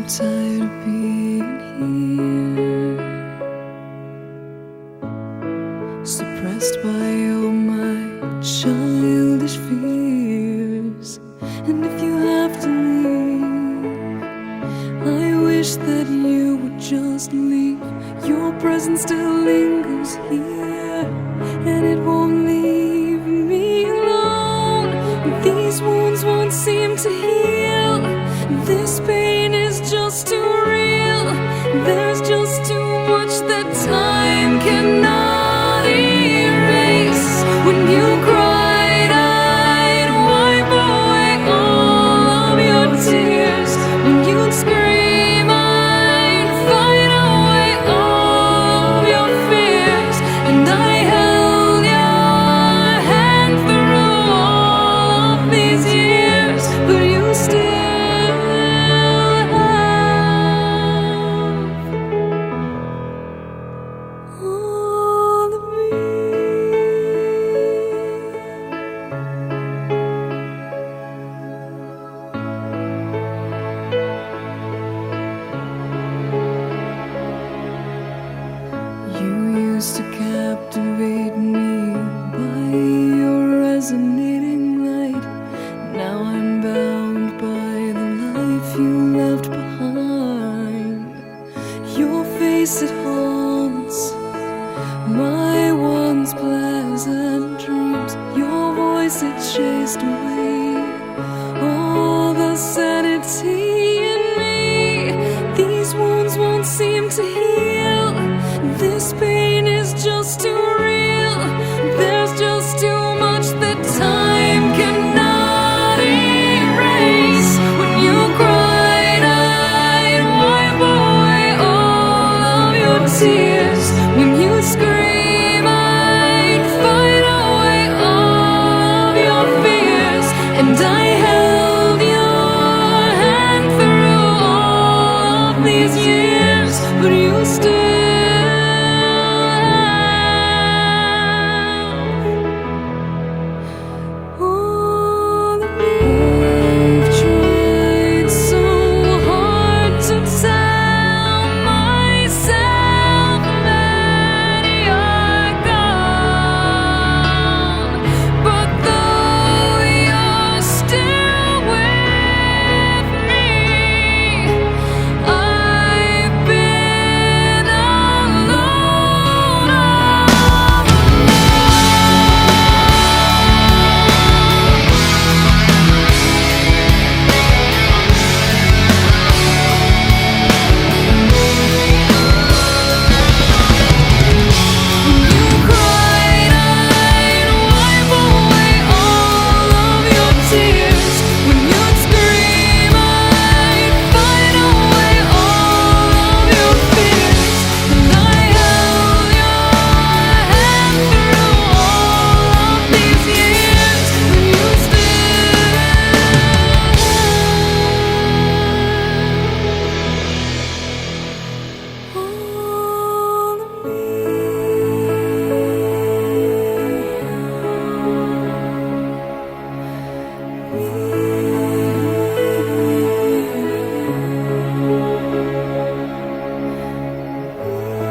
tired of being here, suppressed by all my childish fears. And if you have to leave, I wish that you would just leave. Your presence still lingers here, and it won't leave me alone. These wounds won't seem to heal. This pain is just too real. There's just too much that time cannot erase. When you cried, I'd wipe away all of your tears. When you'd scream, I'd fight away all of your fears. And I held your hand through all of these years, but you still all of me. You used to captivate me by your resonating light. Now I'm bound by the life you left behind. Your face, it haunts my once pleasant dreams. Your voice, it chased away all the sanity in me. These wounds won't seem to heal. This pain is just too real. There's just too much that time cannot erase. When you cried, I'd wipe away all of your tears. When you scream, I'd fight away all of your fears. And I held your hand through all of these years, but you still